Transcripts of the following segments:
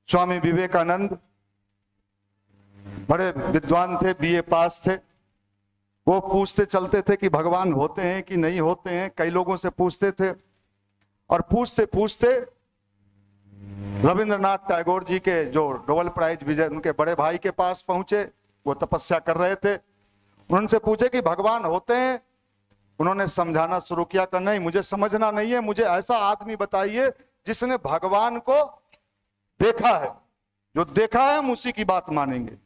स्वामी विवेकानंद बड़े विद्वान थे, बीए पास थे। वो पूछते चलते थे कि भगवान होते हैं कि नहीं होते हैं, कई लोगों से पूछते थे। और पूछते पूछते रविंद्रनाथ टैगोर जी के जो नोबेल प्राइज विजय, उनके बड़े भाई के पास पहुंचे। वो तपस्या कर रहे थे। उनसे पूछे कि भगवान होते हैं। उन्होंने समझाना शुरू किया कि नहीं, मुझे समझना नहीं है, मुझे ऐसा आदमी बताइए जिसने भगवान को देखा है। जो देखा है हम उसी की बात मानेंगे।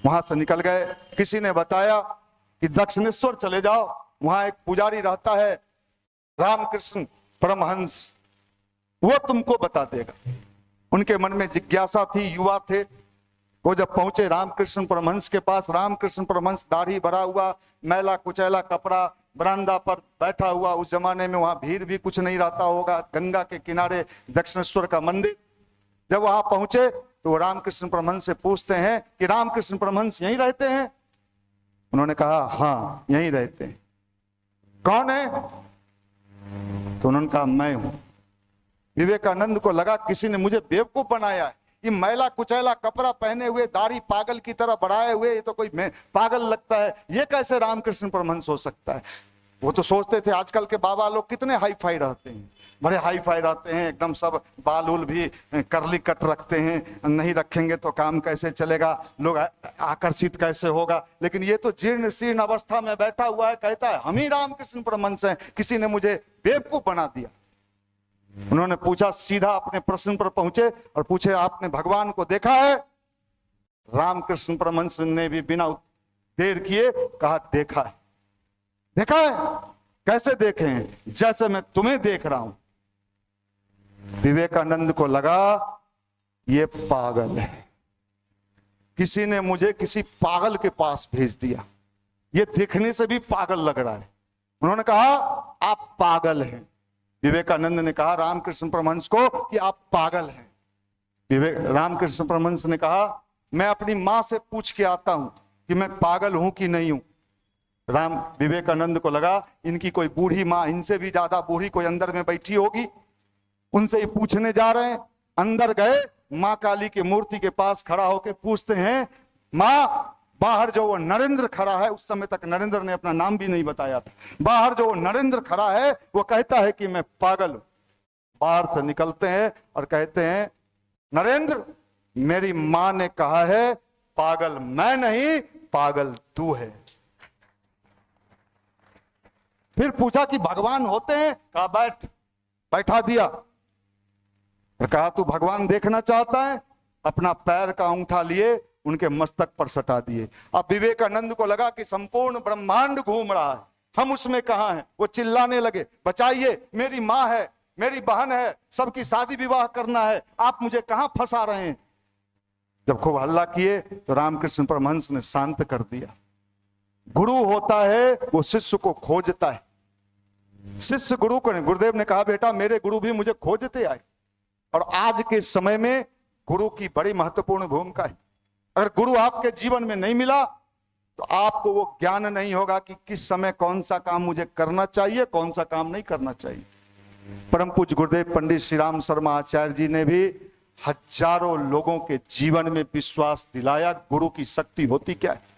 वहां से निकल गए। किसी ने बताया कि दक्षिणेश्वर चले जाओ, वहां एक पुजारी रहता है रामकृष्ण परमहंस, वो तुमको बता देगा। उनके मन में जिज्ञासा थी, युवा थे। वो जब पहुंचे रामकृष्ण परमहंस के पास, रामकृष्ण परमहंस दाढ़ी भरा हुआ, मैला कुचैला कपड़ा, बरामदा पर बैठा हुआ। उस जमाने में वहां भीड़ भी कुछ नहीं रहता होगा, गंगा के किनारे दक्षिणेश्वर का मंदिर। जब वहां पहुंचे तो वो रामकृष्ण परमहंस से पूछते हैं कि रामकृष्ण परमहंस यहीं रहते हैं? उन्होंने कहा हाँ यहीं रहते हैं। कौन है? तो उन्होंने कहा मैं हूं। विवेकानंद को लगा किसी ने मुझे बेवकूफ बनाया है। ये मैला कुचैला कपड़ा पहने हुए, दाढ़ी पागल की तरह बढ़ाए हुए, ये तो कोई पागल लगता है, ये कैसे रामकृष्ण परमहंस हो सकता है? वो तो सोचते थे आजकल के बाबा लोग कितने हाई फाई रहते हैं, बड़े हाई फाई रहते हैं, एकदम सब बाल उल भी करली कट रखते हैं, नहीं रखेंगे तो काम कैसे चलेगा, लोग आकर्षित कैसे होगा। लेकिन ये तो जीर्ण शीर्ण अवस्था में बैठा हुआ है, कहता है हम ही रामकृष्ण परमहंस हैं, किसी ने मुझे बेवकूफ बना दिया। उन्होंने पूछा, सीधा अपने प्रश्न पर पहुंचे और पूछे आपने भगवान को देखा है? रामकृष्ण परमहंस ने भी बिना देर किए कहा देखा है। देखा है? कैसे देखे हैं? जैसे मैं तुम्हें देख रहा हूं। विवेकानंद को लगा ये पागल है, किसी ने मुझे किसी पागल के पास भेज दिया, ये देखने से भी पागल लग रहा है। उन्होंने कहा आप पागल हैं। विवेकानंद ने कहा रामकृष्ण परमहंस को कि आप पागल हैं। रामकृष्ण परमहंस ने कहा मैं अपनी मां से पूछ के आता हूं कि मैं पागल हूं कि नहीं हूं। विवेकानंद को लगा इनकी कोई बूढ़ी मां, इनसे भी ज्यादा बूढ़ी कोई अंदर में बैठी होगी, उनसे ही पूछने जा रहे हैं। अंदर गए, मां काली की मूर्ति के पास खड़ा होकर पूछते हैं, मां बाहर जो वो नरेंद्र खड़ा है, उस समय तक नरेंद्र ने अपना नाम भी नहीं बताया था, बाहर जो वो नरेंद्र खड़ा है वो कहता है कि मैं पागल हूं। बाहर से निकलते हैं और कहते हैं नरेंद्र मेरी मां ने कहा है पागल मैं नहीं, पागल तू है। फिर पूछा कि भगवान होते हैं? कहा बैठा दिया और कहा तू भगवान देखना चाहता है? अपना पैर का अंगूठा लिए उनके मस्तक पर सटा दिए। अब विवेकानंद को लगा कि संपूर्ण ब्रह्मांड घूम रहा है, हम उसमें कहां हैं। वो चिल्लाने लगे बचाइए, मेरी मां है, मेरी बहन है, सबकी शादी विवाह करना है, आप मुझे कहां फंसा रहे हैं। जब खूब हल्ला किए तो रामकृष्ण परमहंस ने शांत कर दिया। गुरु होता है वो शिष्य को खोजता है, शिष्य गुरु को नहीं। गुरुदेव ने कहा बेटा मेरे गुरु भी मुझे खोजते आए। और आज के समय में गुरु की बड़ी महत्वपूर्ण भूमिका है। अगर गुरु आपके जीवन में नहीं मिला तो आपको वो ज्ञान नहीं होगा कि किस समय कौन सा काम मुझे करना चाहिए, कौन सा काम नहीं करना चाहिए। परम पूज्य गुरुदेव पंडित श्री राम शर्मा आचार्य जी ने भी हजारों लोगों के जीवन में विश्वास दिलाया गुरु की शक्ति होती क्या है।